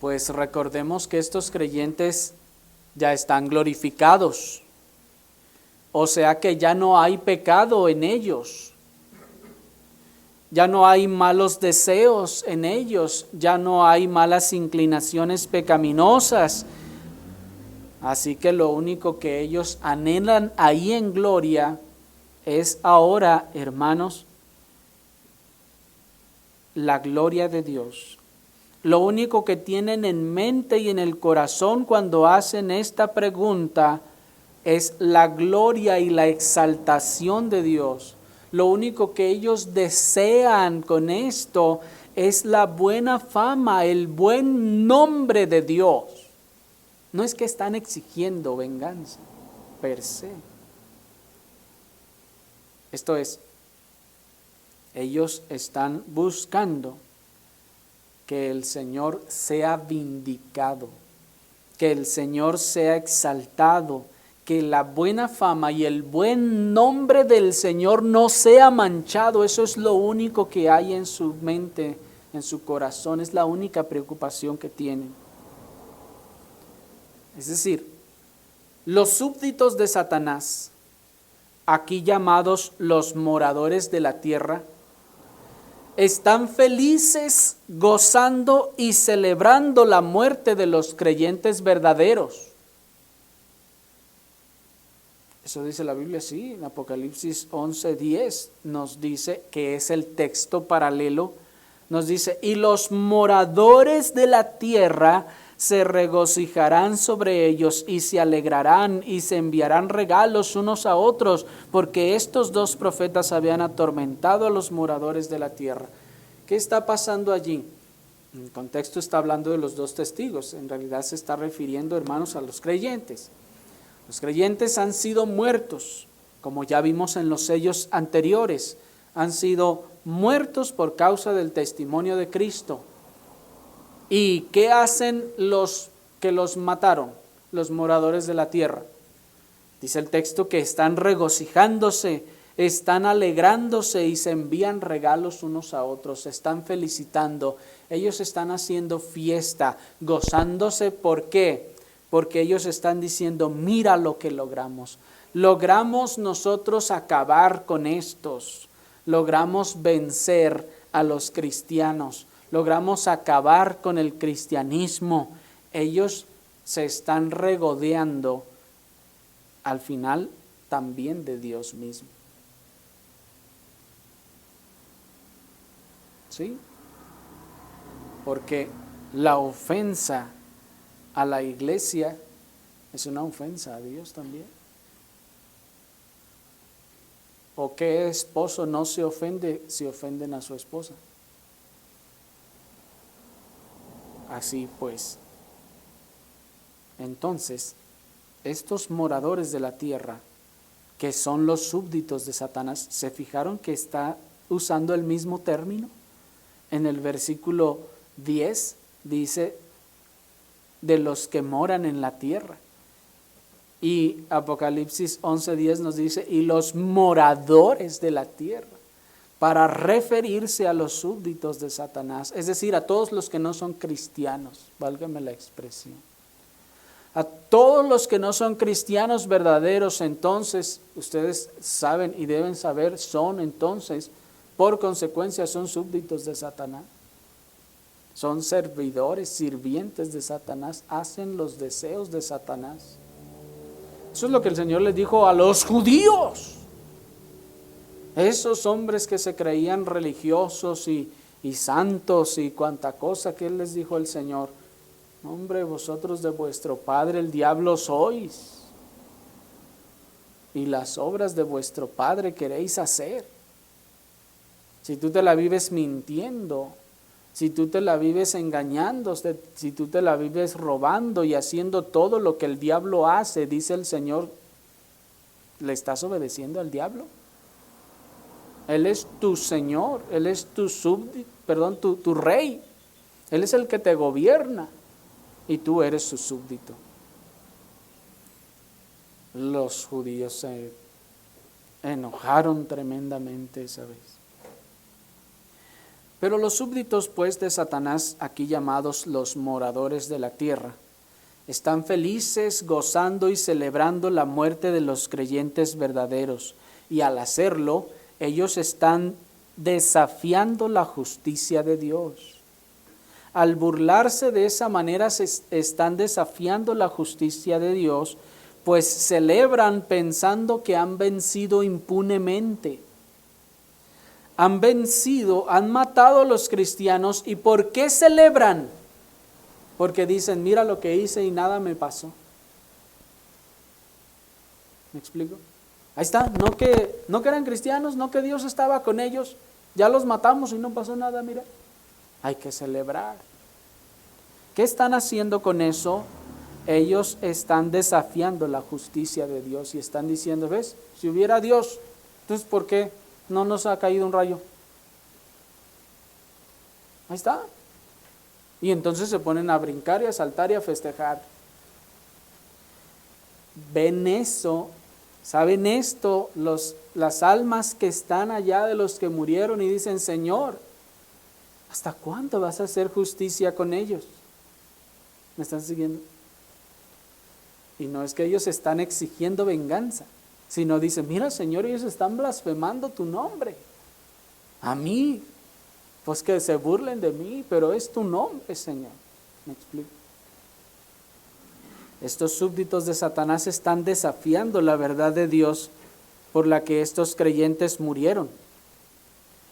Pues recordemos que estos creyentes ya están glorificados, o sea que ya no hay pecado en ellos. Ya no hay malos deseos en ellos, ya no hay malas inclinaciones pecaminosas. Así que lo único que ellos anhelan ahí en gloria es ahora, hermanos, la gloria de Dios. Lo único que tienen en mente y en el corazón cuando hacen esta pregunta es la gloria y la exaltación de Dios. Lo único que ellos desean con esto es la buena fama, el buen nombre de Dios. No es que están exigiendo venganza per se. Esto es, ellos están buscando que el Señor sea vindicado, que el Señor sea exaltado, que la buena fama y el buen nombre del Señor no sea manchado. Eso es lo único que hay en su mente, en su corazón, es la única preocupación que tienen. Es decir, los súbditos de Satanás, aquí llamados los moradores de la tierra, están felices, gozando y celebrando la muerte de los creyentes verdaderos. Eso dice la Biblia, sí, en Apocalipsis 11:10 nos dice que es el texto paralelo, nos dice, y los moradores de la tierra se regocijarán sobre ellos y se alegrarán y se enviarán regalos unos a otros, porque estos dos profetas habían atormentado a los moradores de la tierra. ¿Qué está pasando allí? En el contexto está hablando de los dos testigos, en realidad se está refiriendo, hermanos, a los creyentes. Los creyentes han sido muertos, como ya vimos en los sellos anteriores, han sido muertos por causa del testimonio de Cristo. ¿Y qué hacen los que los mataron, los moradores de la tierra. Dice el texto que están regocijándose, están alegrándose y se envían regalos unos a otros, se están felicitando. Ellos están haciendo fiesta, gozándose. ¿Por qué? Porque ellos están diciendo, mira lo que logramos. Logramos nosotros acabar con estos. Logramos vencer a los cristianos. Logramos acabar con el cristianismo. Ellos se están regodeando al final también de Dios mismo. ¿Sí? Porque la ofensa a la iglesia es una ofensa a Dios también. ¿O qué esposo no se ofende si ofenden a su esposa? Así pues, entonces, estos moradores de la tierra, que son los súbditos de Satanás, ¿se fijaron que está usando el mismo término? En el versículo 10 dice, de los que moran en la tierra. Y Apocalipsis 11:10 nos dice, y los moradores de la tierra, para referirse a los súbditos de Satanás, es decir, a todos los que no son cristianos, válgame la expresión. A todos los que no son cristianos verdaderos, entonces, ustedes saben y deben saber, son entonces, por consecuencia, son súbditos de Satanás. Son servidores, sirvientes de Satanás, hacen los deseos de Satanás. Eso es lo que el Señor les dijo a los judíos. Esos hombres que se creían religiosos y santos y cuanta cosa que Él les dijo el Señor. Hombre, vosotros de vuestro padre el diablo sois, y las obras de vuestro padre queréis hacer. Si tú te la vives mintiendo, si tú te la vives engañando, si tú te la vives robando y haciendo todo lo que el diablo hace, dice el Señor, ¿le estás obedeciendo al diablo? Él es tu Señor, Él es tu súbdito, tu rey. Él es el que te gobierna y tú eres su súbdito. Los judíos se enojaron tremendamente esa vez. Pero los súbditos pues de Satanás, aquí llamados los moradores de la tierra, están felices, gozando y celebrando la muerte de los creyentes verdaderos. Y al hacerlo, ellos están desafiando la justicia de Dios. Al burlarse de esa manera, se están desafiando la justicia de Dios, pues celebran pensando que han vencido impunemente. Han vencido, han matado a los cristianos. ¿Y por qué celebran? Porque dicen, mira lo que hice y nada me pasó. ¿Me explico? Ahí está, no que eran cristianos, no que Dios estaba con ellos, ya los matamos y no pasó nada, mira. Hay que celebrar. ¿Qué están haciendo con eso? Ellos están desafiando la justicia de Dios y están diciendo, ¿ves? Si hubiera Dios, entonces ¿por qué no nos ha caído un rayo? Ahí está. Y entonces se ponen a brincar y a saltar y a festejar. Ven eso, saben esto, las almas que están allá de los que murieron y dicen, Señor, ¿hasta cuándo vas a hacer justicia con ellos? ¿Me están siguiendo? Y no es que ellos están exigiendo venganza, sino dicen, mira Señor, ellos están blasfemando tu nombre. A mí, pues que se burlen de mí, pero es tu nombre, Señor. ¿Me explico? Estos súbditos de Satanás están desafiando la verdad de Dios por la que estos creyentes murieron.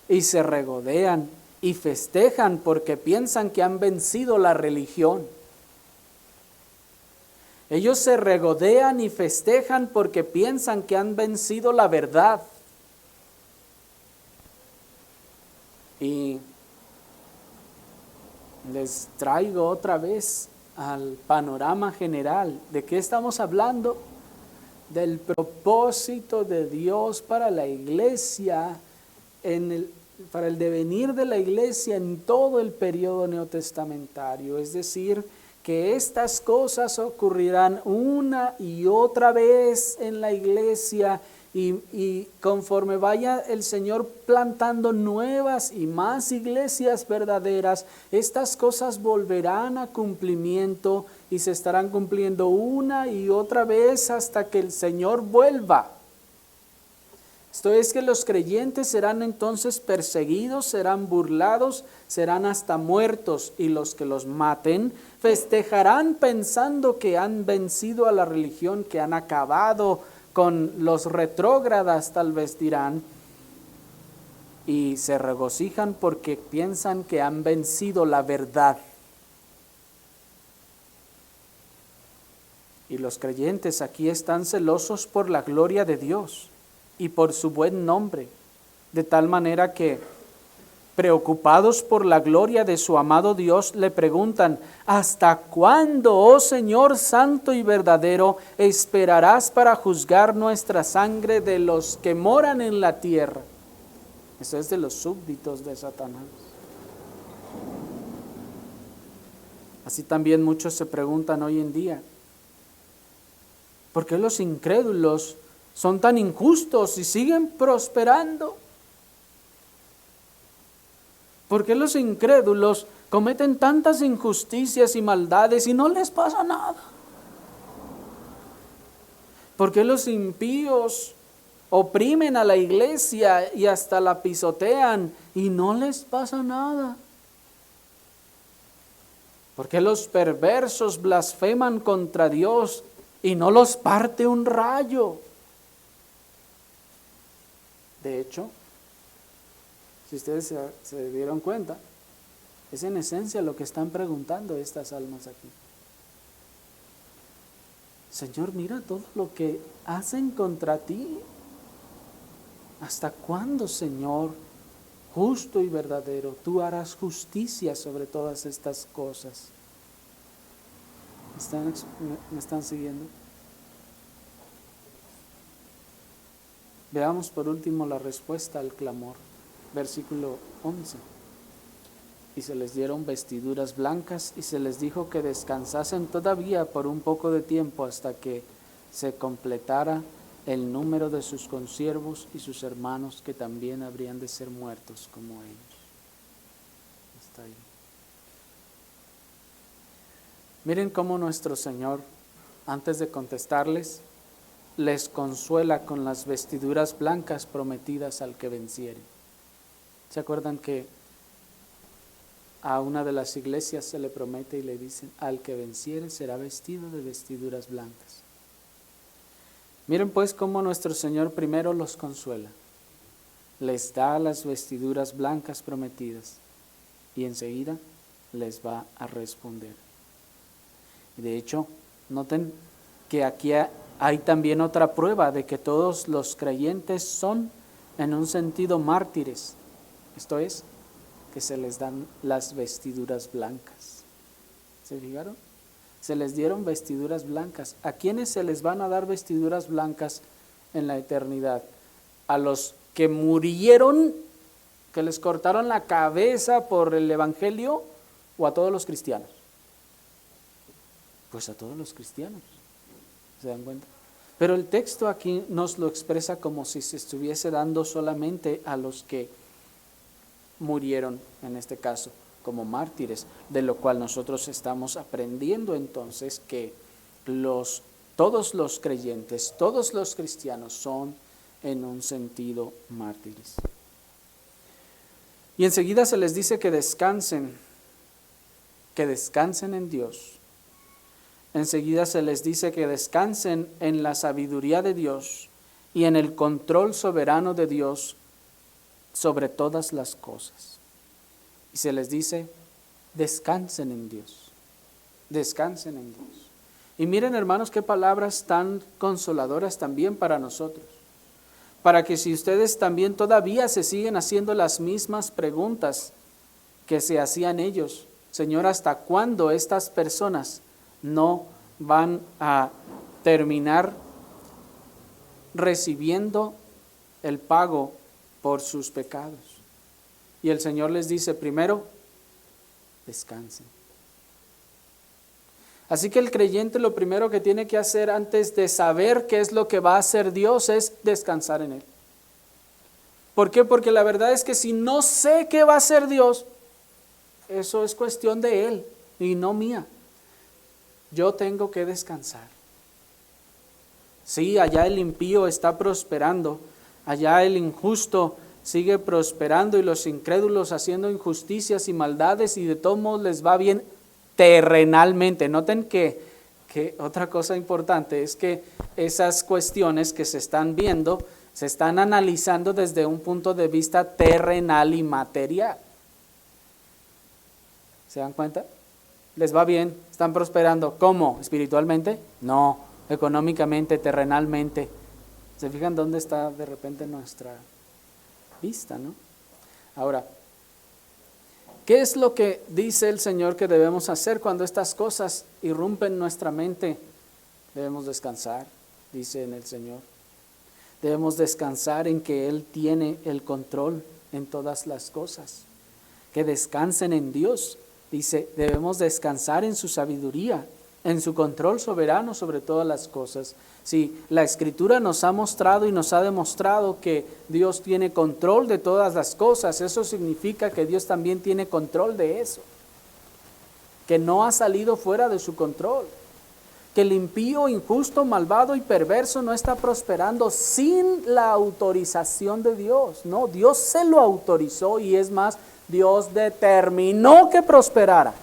Y se regodean y festejan porque piensan que han vencido la religión. Ellos se regodean y festejan porque piensan que han vencido la verdad. Y les traigo otra vez al panorama general. ¿De qué estamos hablando? Del propósito de Dios para la iglesia, para el devenir de la iglesia en todo el periodo neotestamentario. Es decir, que estas cosas ocurrirán una y otra vez en la iglesia y conforme vaya el Señor plantando nuevas y más iglesias verdaderas, estas cosas volverán a cumplimiento y se estarán cumpliendo una y otra vez hasta que el Señor vuelva. Esto es que los creyentes serán entonces perseguidos, serán burlados, serán hasta muertos, y los que los maten festejarán pensando que han vencido a la religión, que han acabado con los retrógradas, tal vez dirán, y se regocijan porque piensan que han vencido la verdad. Y los creyentes aquí están celosos por la gloria de Dios y por su buen nombre, de tal manera que, preocupados por la gloria de su amado Dios, le preguntan: ¿hasta cuándo, oh Señor santo y verdadero, esperarás para juzgar nuestra sangre de los que moran en la tierra? Eso es de los súbditos de Satanás. Así también muchos se preguntan hoy en día: ¿por qué los incrédulos son tan injustos y siguen prosperando? ¿Por qué los incrédulos cometen tantas injusticias y maldades y no les pasa nada? ¿Por qué los impíos oprimen a la iglesia y hasta la pisotean y no les pasa nada? ¿Por qué los perversos blasfeman contra Dios y no los parte un rayo? De hecho, si ustedes se dieron cuenta, es en esencia lo que están preguntando estas almas aquí. Señor, mira todo lo que hacen contra ti. ¿Hasta cuándo, Señor, justo y verdadero, tú harás justicia sobre todas estas cosas? ¿Me están siguiendo? Veamos por último la respuesta al clamor. Versículo 11. Y se les dieron vestiduras blancas y se les dijo que descansasen todavía por un poco de tiempo hasta que se completara el número de sus consiervos y sus hermanos, que también habrían de ser muertos como ellos. Está ahí. Miren cómo nuestro Señor, antes de contestarles, les consuela con las vestiduras blancas prometidas al que venciere. ¿Se acuerdan que a una de las iglesias se le promete y le dicen: al que venciere será vestido de vestiduras blancas? Miren pues cómo nuestro Señor primero los consuela, les da las vestiduras blancas prometidas y enseguida les va a responder. Y de hecho, noten que aquí hay también otra prueba de que todos los creyentes son en un sentido mártires. Esto es, que se les dan las vestiduras blancas. ¿Se fijaron? Se les dieron vestiduras blancas. ¿A quiénes se les van a dar vestiduras blancas en la eternidad? ¿A los que murieron, que les cortaron la cabeza por el evangelio, o a todos los cristianos? Pues a todos los cristianos. ¿Se dan cuenta? Pero el texto aquí nos lo expresa como si se estuviese dando solamente a los que murieron, en este caso, como mártires, de lo cual nosotros estamos aprendiendo entonces que todos los creyentes, todos los cristianos son en un sentido mártires. Y enseguida se les dice que descansen en Dios. Enseguida se les dice que descansen en la sabiduría de Dios y en el control soberano de Dios sobre todas las cosas. Y se les dice: descansen en Dios, descansen en Dios. Y miren, hermanos, qué palabras tan consoladoras también para nosotros, para que si ustedes también todavía se siguen haciendo las mismas preguntas que se hacían ellos: Señor, ¿hasta cuándo estas personas no van a terminar recibiendo el pago por sus pecados? Y el Señor les dice: primero, descansen. Así que el creyente lo primero que tiene que hacer antes de saber qué es lo que va a hacer Dios es descansar en Él. ¿Por qué? Porque la verdad es que si no sé qué va a hacer Dios, eso es cuestión de Él y no mía. Yo tengo que descansar. Sí, allá el impío está prosperando, allá el injusto sigue prosperando y los incrédulos haciendo injusticias y maldades y de todos modos les va bien terrenalmente. Noten que otra cosa importante es que esas cuestiones que se están viendo se están analizando desde un punto de vista terrenal y material. ¿Se dan cuenta? Les va bien, están prosperando. ¿Cómo? ¿Espiritualmente? No. Económicamente, terrenalmente. ¿Se fijan dónde está de repente nuestra vista, no? Ahora, ¿qué es lo que dice el Señor que debemos hacer cuando estas cosas irrumpen nuestra mente? Debemos descansar, dice en el Señor. Debemos descansar en que Él tiene el control en todas las cosas. Que descansen en Dios. Dice, debemos descansar en su sabiduría, en su control soberano sobre todas las cosas. Sí, la Escritura nos ha mostrado y nos ha demostrado que Dios tiene control de todas las cosas. Eso significa que Dios también tiene control de eso, que no ha salido fuera de su control, que el impío, injusto, malvado y perverso no está prosperando sin la autorización de Dios. No, Dios se lo autorizó y es más, Dios determinó que prosperara.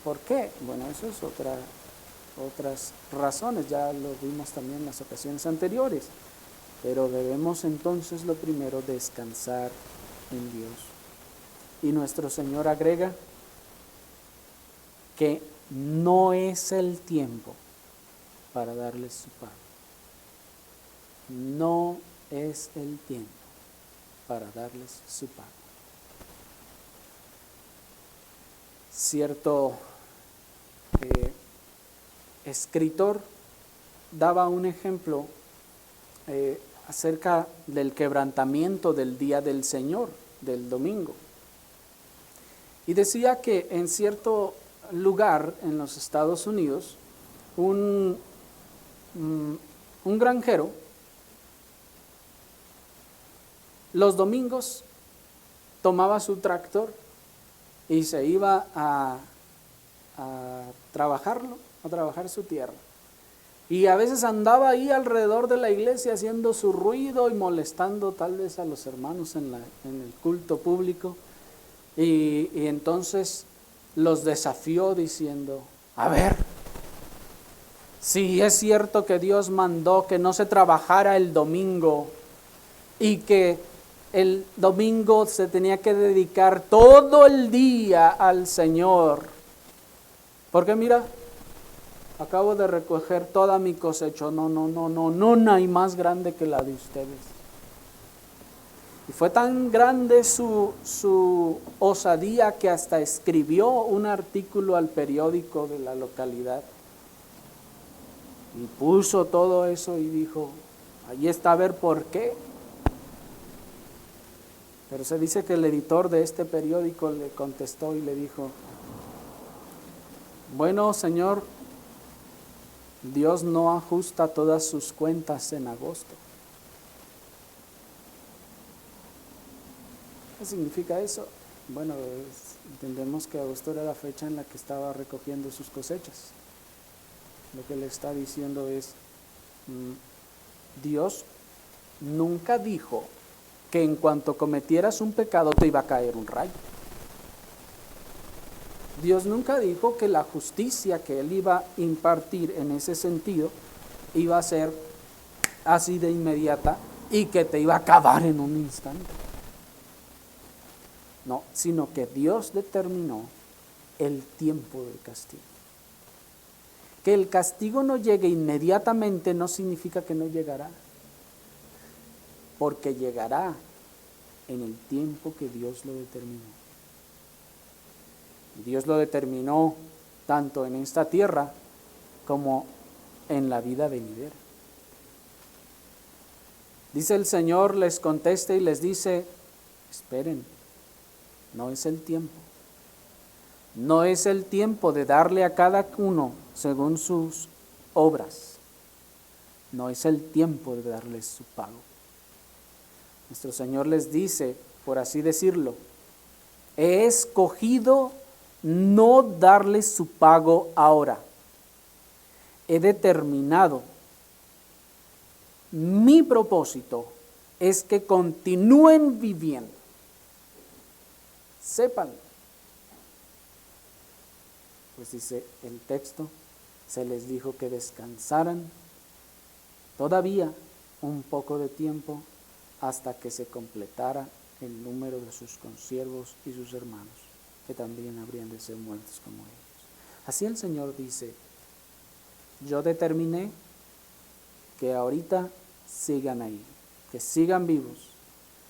¿Por qué? Bueno, eso es otras razones, ya lo vimos también en las ocasiones anteriores. Pero debemos entonces lo primero descansar en Dios. Y nuestro Señor agrega que no es el tiempo para darles su pago. No es el tiempo para darles su pago. Cierto escritor daba un ejemplo acerca del quebrantamiento del día del Señor, del domingo. Y decía que en cierto lugar en los Estados Unidos, un granjero, los domingos tomaba su tractor y se iba a trabajarlo, a trabajar su tierra. Y a veces andaba ahí alrededor de la iglesia haciendo su ruido y molestando tal vez a los hermanos en el culto público. Y entonces los desafió diciendo, a ver, si es cierto que Dios mandó que no se trabajara el domingo y que el domingo se tenía que dedicar todo el día al Señor, porque mira, acabo de recoger toda mi cosecha, no hay más grande que la de ustedes. Y fue tan grande su osadía que hasta escribió un artículo al periódico de la localidad. Y puso todo eso y dijo, ahí está a ver por qué. Pero se dice que el editor de este periódico le contestó y le dijo, bueno, señor, Dios no ajusta todas sus cuentas en agosto. ¿Qué significa eso? Bueno, entendemos que agosto era la fecha en la que estaba recogiendo sus cosechas. Lo que le está diciendo es, Dios nunca dijo que en cuanto cometieras un pecado te iba a caer un rayo. Dios nunca dijo que la justicia que Él iba a impartir en ese sentido iba a ser así de inmediata y que te iba a acabar en un instante. No, sino que Dios determinó el tiempo del castigo. Que el castigo no llegue inmediatamente no significa que no llegará, porque llegará en el tiempo que Dios lo determinó. Dios lo determinó tanto en esta tierra como en la vida venidera. Dice el Señor, les contesta y les dice, esperen, no es el tiempo. No es el tiempo de darle a cada uno según sus obras. No es el tiempo de darles su pago. Nuestro Señor les dice, por así decirlo, he escogido no darles su pago ahora. He determinado, mi propósito es que continúen viviendo. Sépanlo. Pues dice el texto, se les dijo que descansaran todavía un poco de tiempo hasta que se completara el número de sus consiervos y sus hermanos, que también habrían de ser muertos como ellos. Así el Señor dice, yo determiné que ahorita sigan ahí, que sigan vivos,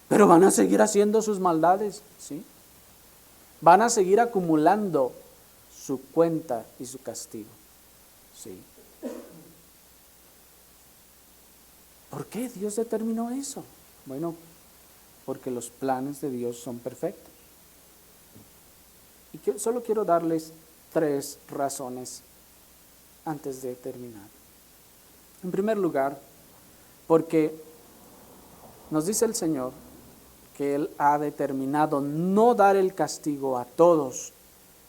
pero van a seguir haciendo sus maldades, ¿sí? Van a seguir acumulando su cuenta y su castigo, ¿sí? ¿Por qué Dios determinó eso? Bueno, porque los planes de Dios son perfectos. Y solo quiero darles 3 razones antes de terminar. En primer lugar, porque nos dice el Señor que Él ha determinado no dar el castigo a todos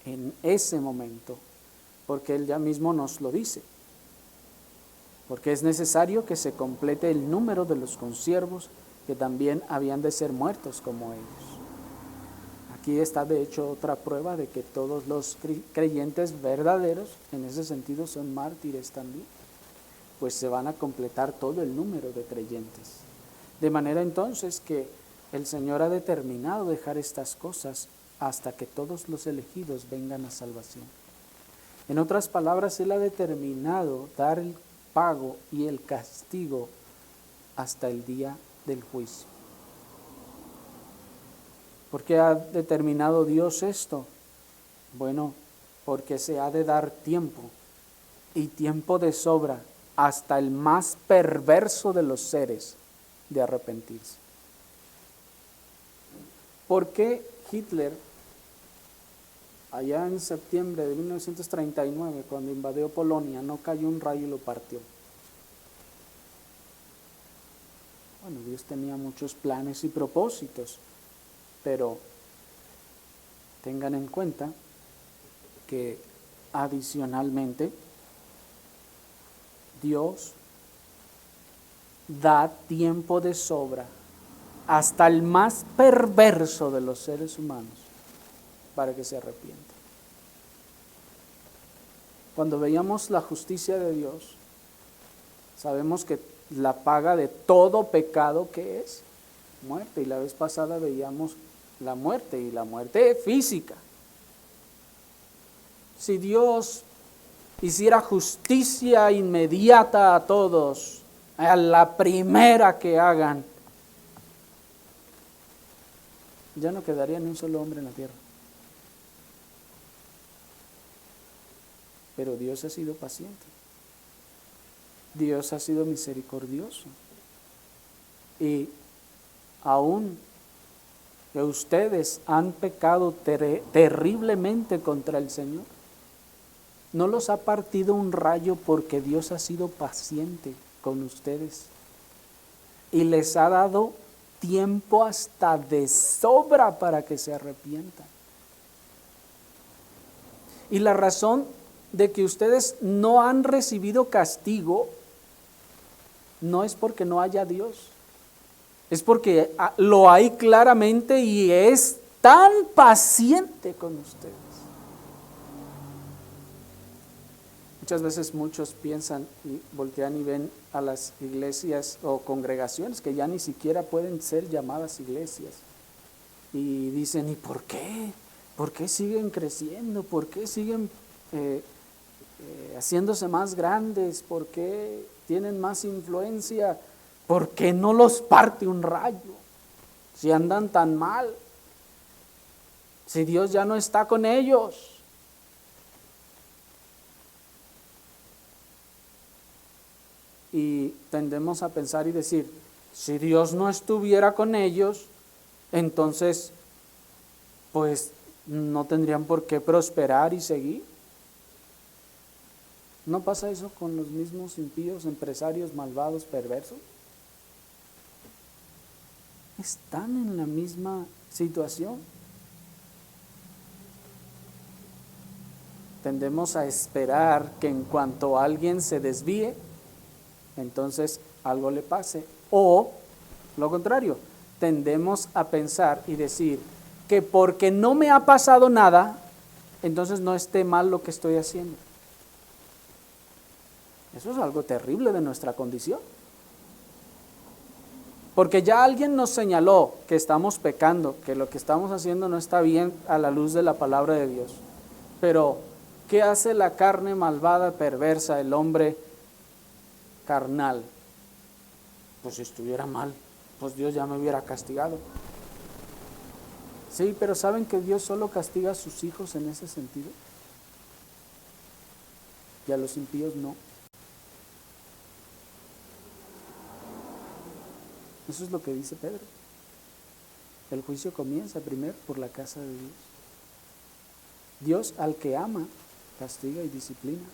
en ese momento, porque Él ya mismo nos lo dice. Porque es necesario que se complete el número de los consiervos que también habían de ser muertos como ellos. Aquí está de hecho otra prueba de que todos los creyentes verdaderos en ese sentido son mártires también, pues se van a completar todo el número de creyentes. De manera entonces que el Señor ha determinado dejar estas cosas hasta que todos los elegidos vengan a salvación. En otras palabras, Él ha determinado dar el pago y el castigo hasta el día del juicio. ¿Por qué ha determinado Dios esto? Bueno, porque se ha de dar tiempo, y tiempo de sobra, hasta el más perverso de los seres de arrepentirse. ¿Por qué Hitler, allá en septiembre de 1939, cuando invadió Polonia, no cayó un rayo y lo partió? Bueno, Dios tenía muchos planes y propósitos, pero tengan en cuenta que adicionalmente Dios da tiempo de sobra hasta el más perverso de los seres humanos para que se arrepienta. Cuando veíamos la justicia de Dios, sabemos que la paga de todo pecado, ¿qué es? Muerte. Y la vez pasada veíamos la muerte, y la muerte física. Si Dios hiciera justicia inmediata a todos, a la primera que hagan, ya no quedaría ni un solo hombre en la tierra. Pero Dios ha sido paciente. Dios ha sido misericordioso. Y aún que ustedes han pecado terriblemente contra el Señor, no los ha partido un rayo, porque Dios ha sido paciente con ustedes y les ha dado tiempo hasta de sobra para que se arrepientan. Y la razón de que ustedes no han recibido castigo no es porque no haya Dios, es porque lo hay claramente y es tan paciente con ustedes. Muchas veces muchos piensan y voltean y ven a las iglesias o congregaciones que ya ni siquiera pueden ser llamadas iglesias, y dicen, ¿y por qué? ¿Por qué siguen creciendo? ¿Por qué siguen haciéndose más grandes? ¿Por qué tienen más influencia? ¿Por qué no los parte un rayo? Si andan tan mal, si Dios ya no está con ellos. Y tendemos a pensar y decir, si Dios no estuviera con ellos, entonces, pues no tendrían por qué prosperar y seguir. ¿No pasa eso con los mismos impíos, empresarios, malvados, perversos? Están en la misma situación. Tendemos a esperar que en cuanto alguien se desvíe, entonces algo le pase. O lo contrario, tendemos a pensar y decir que porque no me ha pasado nada, entonces no esté mal lo que estoy haciendo. Eso es algo terrible de nuestra condición. Porque ya alguien nos señaló que estamos pecando, que lo que estamos haciendo no está bien a la luz de la palabra de Dios. Pero, ¿qué hace la carne malvada, perversa, el hombre carnal? Pues si estuviera mal, pues Dios ya me hubiera castigado. Sí, pero ¿saben que Dios solo castiga a sus hijos en ese sentido? Y a los impíos no. Eso es lo que dice Pedro. El juicio comienza primero por la casa de Dios. Dios al que ama, castiga y disciplina.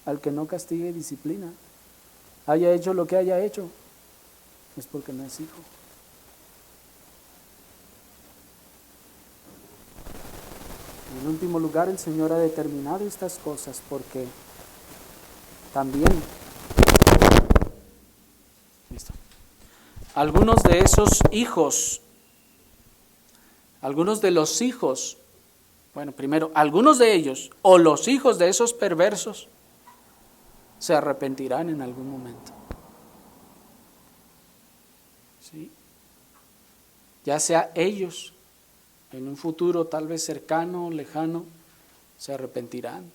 Al que no castiga y disciplina, haya hecho lo que haya hecho, es porque no es hijo. En último lugar, el Señor ha determinado estas cosas porque también algunos de esos hijos, algunos de los hijos, bueno, primero, algunos de ellos o los hijos de esos perversos se arrepentirán en algún momento. ¿Sí? Ya sea ellos, en un futuro tal vez cercano, lejano, se arrepentirán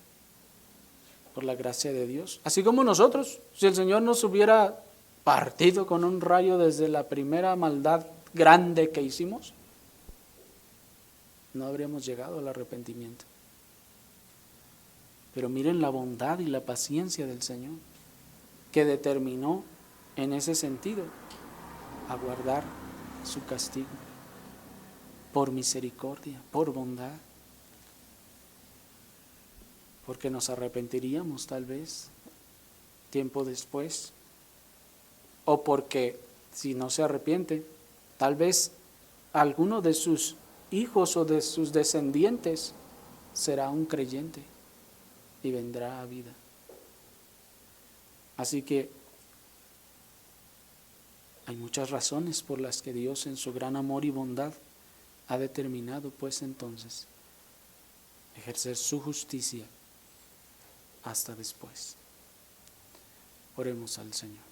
por la gracia de Dios. Así como nosotros, si el Señor nos hubiera partido con un rayo desde la primera maldad grande que hicimos, no habríamos llegado al arrepentimiento. Pero miren la bondad y la paciencia del Señor, que determinó en ese sentido aguardar su castigo por misericordia, por bondad, porque nos arrepentiríamos tal vez tiempo después, o porque si no se arrepiente, tal vez alguno de sus hijos o de sus descendientes será un creyente y vendrá a vida. Así que hay muchas razones por las que Dios en su gran amor y bondad ha determinado pues entonces ejercer su justicia hasta después. Oremos al Señor.